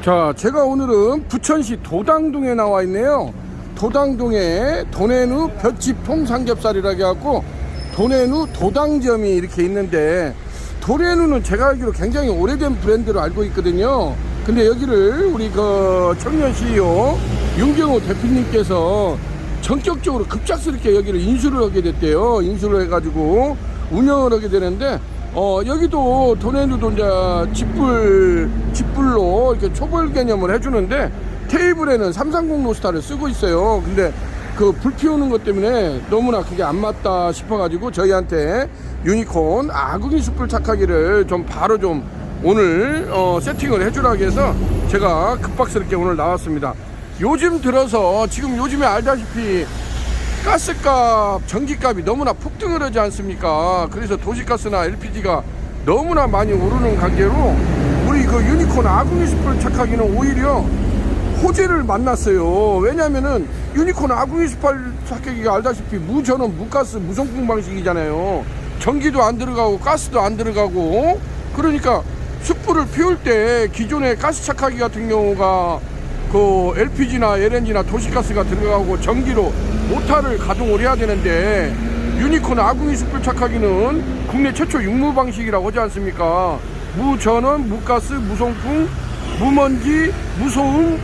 자, 제가 오늘은 부천시 도당동에 나와 있네요. 도당동에 도내누 볏짚 통삼겹살이라고 해갖고 도내누 도당점이 이렇게 있는데, 도내누는 제가 알기로 굉장히 오래된 브랜드로 알고 있거든요. 근데 여기를 우리 그 청년 CEO 윤경호 대표님께서 전격적으로 급작스럽게 여기를 인수를 하게 됐대요. 인수를 해가지고 운영을 하게 되는데, 여기도 도내누도 이제 집불로 이렇게 초벌 개념을 해주는데, 테이블에는 330 노스타를 쓰고 있어요. 근데 그 불 피우는 것 때문에 너무나 그게 안 맞다 싶어가지고 저희한테 유니콘 아궁이 숯불 착하기를 좀 바로 좀 오늘 세팅을 해주라고 해서 제가 급박스럽게 오늘 나왔습니다. 요즘 들어서 지금 요즘에 알다시피 가스값, 전기값이 너무나 폭등을 하지 않습니까? 그래서 도시가스나 LPG가 너무나 많이 오르는 관계로 우리 그 유니콘 아궁이 숯불 착하기는 오히려 호재를 만났어요. 왜냐면은 유니콘 아궁이 숯불 착하기가 알다시피 무전원, 무가스, 무송풍 방식이잖아요. 전기도 안 들어가고 가스도 안 들어가고, 그러니까 숯불을 피울 때 기존의 가스 착하기 같은 경우가 그 LPG나 LNG나 도시가스가 들어가고 전기로 모터를 가동을 해야 되는데, 유니콘 아궁이 숯불 착하기는 국내 최초 육무 방식이라고 하지 않습니까? 무전원, 무가스, 무송풍, 무먼지, 무소음,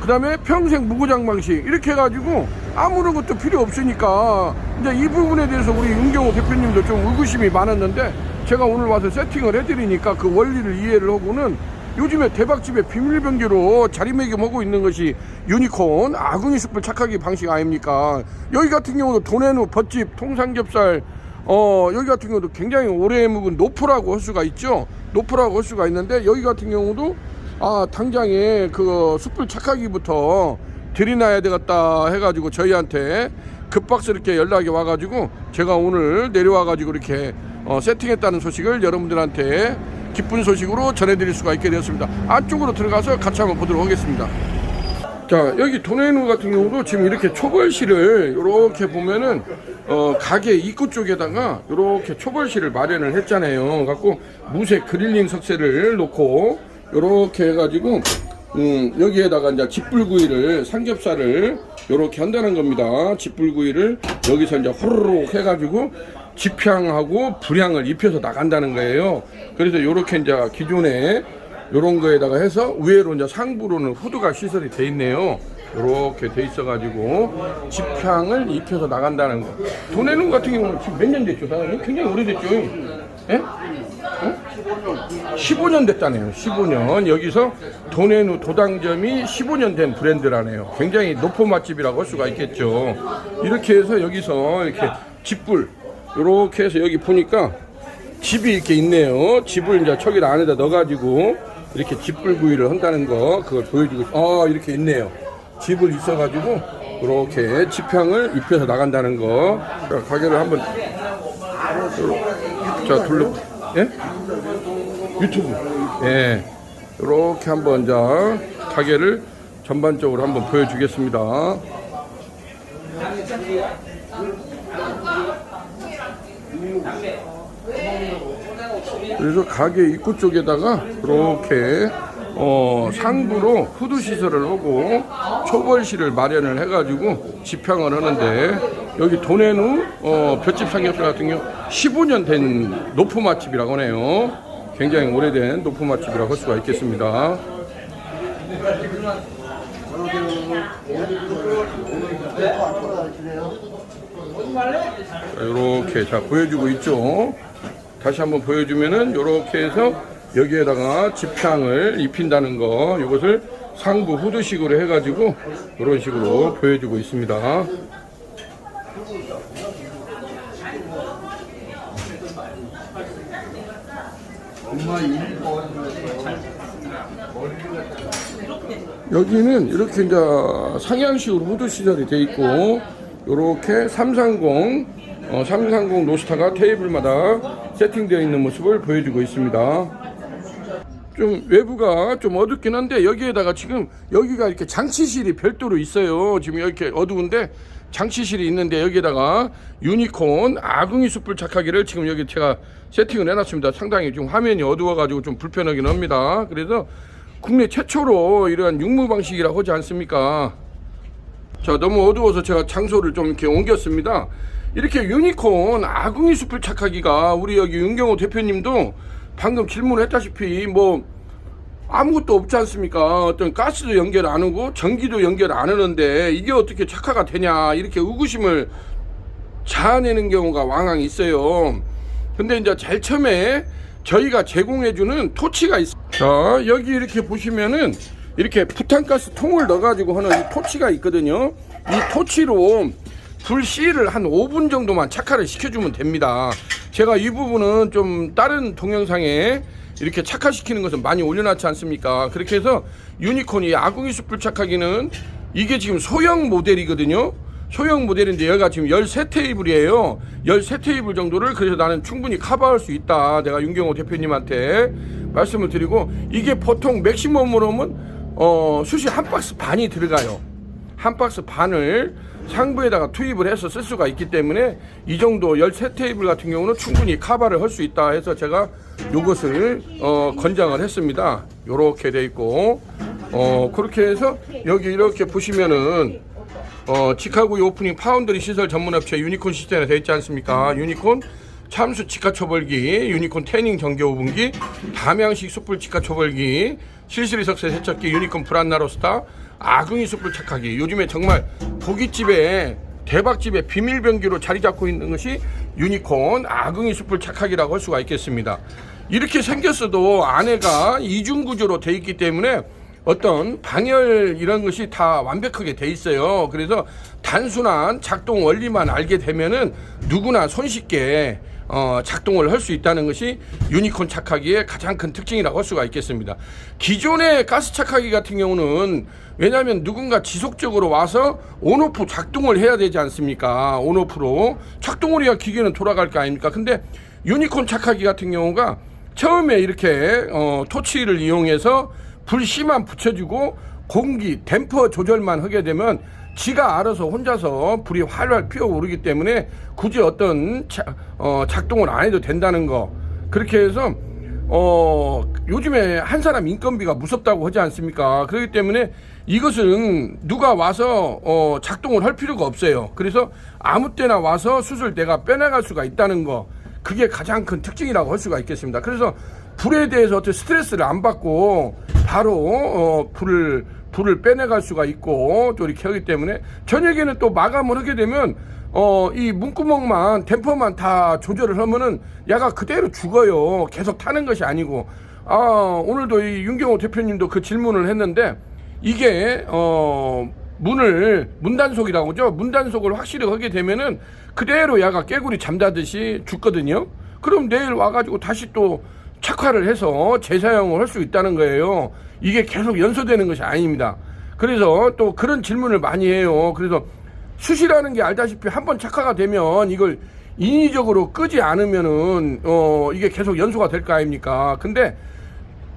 그 다음에 평생 무고장 방식, 이렇게 해가지고 아무런 것도 필요 없으니까 이제 이 부분에 대해서 우리 윤경호 대표님도 좀 의구심이 많았는데, 제가 오늘 와서 세팅을 해드리니까 그 원리를 이해를 하고는 요즘에 대박집의 비밀병기로 자리매김하고 있는 것이 유니콘 아궁이 숯불 착하기 방식 아닙니까? 여기 같은 경우도 도내누 볏짚 통삼겹살, 여기 같은 경우도 굉장히 오래 묵은 노프라고 할 수가 있죠. 노프라고 할 수가 있는데, 여기 같은 경우도 당장에 그 숯불 착하기부터 들이놔야 되겠다 해가지고 저희한테 급박스럽게 연락이 와가지고 제가 오늘 내려와가지고 이렇게 세팅했다는 소식을 여러분들한테 기쁜 소식으로 전해드릴 수가 있게 되었습니다. 안쪽으로 들어가서 같이 한번 보도록 하겠습니다. 자, 여기 도내누 같은 경우도 지금 이렇게 초벌실을 이렇게 보면은 가게 입구 쪽에다가 이렇게 초벌실을 마련을 했잖아요. 갖고 무쇠 그릴링 석쇠를 놓고 이렇게 해가지고 여기에다가 이제 집불구이를, 삼겹살을 이렇게 한다는 겁니다. 집불구이를 여기서 이제 호로록 해가지고 집향하고 불향을 입혀서 나간다는 거예요. 그래서 이렇게 이제 기존에 요런 거에다가 해서 위에로 이제 상부로는 후드가 시설이 돼 있네요. 이렇게 돼 있어가지고 집향을 입혀서 나간다는 거. 도내누 같은 경우는 지금 몇 년 됐죠, 사장님? 굉장히 오래됐죠. 예? 15년 됐다네요. 15년. 여기서 도내누 도당점이 15년 된 브랜드라네요. 굉장히 노포 맛집이라고 할 수가 있겠죠. 이렇게 해서 여기서 이렇게 집불, 이렇게 해서 여기 보니까 집이 이렇게 있네요. 집을 이제 저기 안에다 넣어가지고 이렇게 집불구이를 한다는 거, 그걸 보여주고, 이렇게 있네요. 집을 있어가지고 이렇게 집향을 입혀서 나간다는 거. 자, 가게를 한번 자 둘러, 예? 유튜브, 예, 이렇게 한번 자 가게를 전반적으로 한번 보여주겠습니다. 그래서 가게 입구 쪽에다가 이렇게 상부로 후드 시설을 하고 초벌실을 마련을 해가지고 집향을 하는데, 여기 도내누 볏짚 삼겹살 같은 경우 15년 된 노포 맛집이라고 하네요. 굉장히 오래된 노포 맛집이라고 할 수가 있겠습니다. 이렇게 자 보여주고 있죠. 다시 한번 보여주면은 이렇게 해서 여기에다가 집향을 입힌다는 거, 이것을 상부 후드식으로 해가지고 이런 식으로 보여주고 있습니다. 여기는 이렇게 이제 상향식으로 후드 시설이 되어 있고, 이렇게 330 노스타가 테이블마다 세팅되어 있는 모습을 보여주고 있습니다. 좀 외부가 좀 어둡긴 한데, 여기에다가 지금 여기가 이렇게 장치실이 별도로 있어요. 지금 이렇게 어두운데 장치실이 있는데 여기에다가 유니콘 아궁이 숯불 착하기를 지금 여기 제가 세팅을 해놨습니다. 상당히 좀 화면이 어두워가지고 좀 불편하긴 합니다. 그래서 국내 최초로 이러한 육무 방식이라고 하지 않습니까? 자, 너무 어두워서 제가 장소를 좀 이렇게 옮겼습니다. 이렇게 유니콘 아궁이 숯불 착하기가 우리 여기 윤경호 대표님도 방금 질문했다시피 뭐 아무것도 없지 않습니까? 어떤 가스도 연결 안 하고 전기도 연결 안 하는데 이게 어떻게 착화가 되냐 이렇게 의구심을 자아내는 경우가 왕왕 있어요. 근데 이제 제일 처음에 저희가 제공해주는 토치가 있어요. 자, 여기 이렇게 보시면은 이렇게 부탄가스 통을 넣어가지고 하는 이 토치가 있거든요. 이 토치로 불씨를 한 5분 정도만 착화를 시켜주면 됩니다. 제가 이 부분은 좀 다른 동영상에 이렇게 착화시키는 것은 많이 올려놨지 않습니까? 그렇게 해서 유니콘이 아궁이 숯불 착화기는 이게 지금 소형 모델이거든요. 소형 모델인데 여기가 지금 13테이블이에요. 13테이블 정도를 그래서 나는 충분히 커버할 수 있다. 내가 윤경호 대표님한테 말씀을 드리고 이게 보통 맥시멈으로 하면 숯이 한 박스 반이 들어가요. 한 박스 반을 상부에다가 투입을 해서 쓸 수가 있기 때문에 이 정도 13테이블 같은 경우는 충분히 커버를 할 수 있다 해서 제가 요것을 권장을 했습니다. 요렇게 돼 있고 그렇게 해서 여기 이렇게 보시면은 직화구이 오프닝 파운드리 시설 전문업체 유니콘 시스템에 되어 있지 않습니까? 유니콘 참수 직화 초벌기, 유니콘 태닝 전기 오븐기, 담양식 숯불 직화 초벌기, 실시리 석쇠 세척기, 유니콘 브란나로스타, 아궁이 숯불 착화기. 요즘에 정말 고깃집에 대박집에 비밀병기로 자리 잡고 있는 것이 유니콘 아궁이 숯불 착화기라고 할 수가 있겠습니다. 이렇게 생겼어도 안에가 이중 구조로 되어 있기 때문에 어떤 방열 이런 것이 다 완벽하게 돼 있어요. 그래서 단순한 작동 원리만 알게 되면은 누구나 손쉽게 작동을 할 수 있다는 것이 유니콘 착화기의 가장 큰 특징이라고 할 수가 있겠습니다. 기존의 가스 착화기 같은 경우는 왜냐하면 누군가 지속적으로 와서 온오프 작동을 해야 되지 않습니까? 온오프로 작동을 해야 기계는 돌아갈 거 아닙니까? 근데 유니콘 착화기 같은 경우가 처음에 이렇게 토치를 이용해서 불씨만 붙여주고 공기 댐퍼 조절만 하게 되면 지가 알아서 혼자서 불이 활활 피어오르기 때문에 굳이 어떤 작동을 안 해도 된다는 거. 그렇게 해서 요즘에 한 사람 인건비가 무섭다고 하지 않습니까? 그렇기 때문에 이것은 누가 와서 작동을 할 필요가 없어요. 그래서 아무 때나 와서 숯을 내가 빼나갈 수가 있다는 거. 그게 가장 큰 특징이라고 할 수가 있겠습니다. 그래서 불에 대해서 어떤 스트레스를 안 받고 바로 불을 빼내갈 수가 있고 또 이렇게 하기 때문에 저녁에는 또 마감을 하게 되면 이 문구멍만 댐퍼만 다 조절을 하면은 야가 그대로 죽어요. 계속 타는 것이 아니고 오늘도 이 윤경호 대표님도 그 질문을 했는데 이게 문단속이라고 하죠. 문단속을 확실히 하게 되면은 그대로 야가 깨구리 잠자듯이 죽거든요. 그럼 내일 와가지고 다시 또 착화를 해서 재사용을 할 수 있다는 거예요. 이게 계속 연소되는 것이 아닙니다. 그래서 또 그런 질문을 많이 해요. 그래서 숯이라는 게 알다시피 한번 착화가 되면 이걸 인위적으로 끄지 않으면은 이게 계속 연소가 될 거 아닙니까? 근데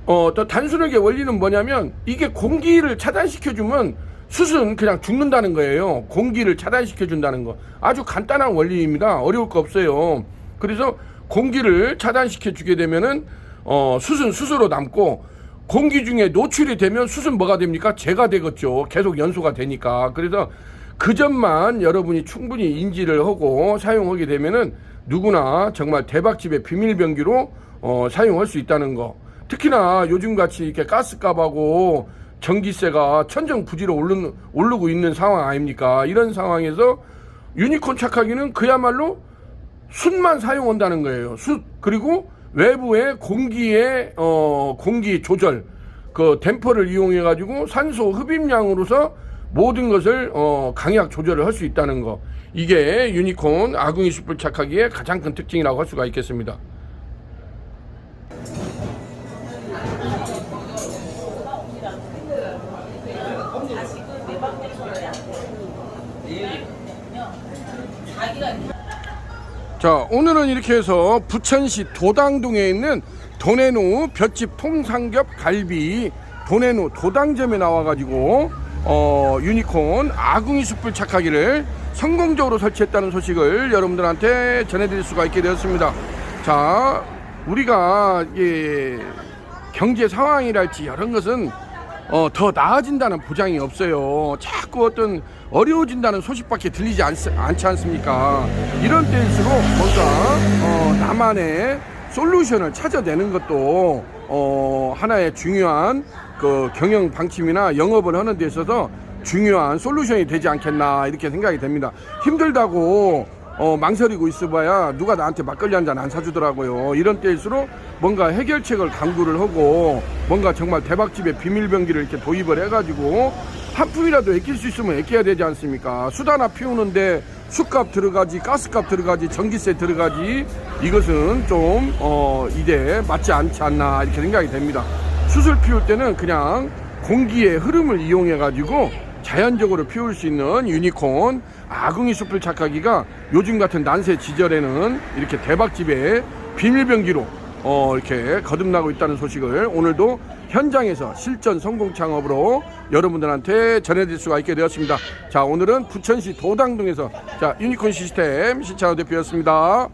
더 단순하게 원리는 뭐냐면 이게 공기를 차단시켜주면 숯은 그냥 죽는다는 거예요. 공기를 차단시켜준다는 거. 아주 간단한 원리입니다. 어려울 거 없어요. 그래서 공기를 차단시켜 주게 되면은 숯은 숯으로 남고 공기 중에 노출이 되면 숯은 뭐가 됩니까? 재가 되겠죠. 계속 연소가 되니까. 그래서 그 점만 여러분이 충분히 인지를 하고 사용하게 되면은 누구나 정말 대박집의 비밀병기로 사용할 수 있다는 거. 특히나 요즘같이 이렇게 가스값하고 전기세가 천정부지로 오르고 있는 상황 아닙니까? 이런 상황에서 유니콘 착화기는 그야말로 숯만 사용한다는 거예요. 숯 그리고 외부의 공기의 공기 조절 그 댐퍼를 이용해 가지고 산소 흡입량으로서 모든 것을 강약 조절을 할 수 있다는 거. 이게 유니콘 아궁이 숯불 착화기의 가장 큰 특징이라고 할 수가 있겠습니다. 자, 오늘은 이렇게 해서 부천시 도당동에 있는 도내노 볏짚 통삼겹 갈비 도내노 도당점에 나와가지고 유니콘 아궁이 숯불 착하기를 성공적으로 설치했다는 소식을 여러분들한테 전해드릴 수가 있게 되었습니다. 자, 우리가 경제 상황이랄지 이런 것은 더 나아진다는 보장이 없어요. 자꾸 어떤 어려워진다는 소식밖에 들리지 않지 않습니까? 이런 때일수록 뭔가 나만의 솔루션을 찾아내는 것도 하나의 중요한 그 경영 방침이나 영업을 하는 데 있어서 중요한 솔루션이 되지 않겠나 이렇게 생각이 됩니다. 힘들다고 망설이고 있어봐야 누가 나한테 막걸리 한 잔 안 사주더라고요. 이런 때일수록 뭔가 해결책을 강구를 하고 뭔가 정말 대박집에 비밀병기를 이렇게 도입을 해가지고 한 푼이라도 아낄 수 있으면 아껴야 되지 않습니까? 숯 하나 피우는데 숯값 들어가지, 가스값 들어가지, 전기세 들어가지. 이것은 좀 이제 맞지 않지 않나 이렇게 생각이 됩니다. 숯을 피울 때는 그냥 공기의 흐름을 이용해 가지고 자연적으로 피울 수 있는 유니콘 아궁이 숯불 착하기가 요즘 같은 난세 지절에는 이렇게 대박집에 비밀병기로 이렇게 거듭나고 있다는 소식을 오늘도 현장에서 실전 성공 창업으로 여러분들한테 전해드릴 수가 있게 되었습니다. 자, 오늘은 부천시 도당동에서 자 유니콘 시스템 신찬호 대표였습니다.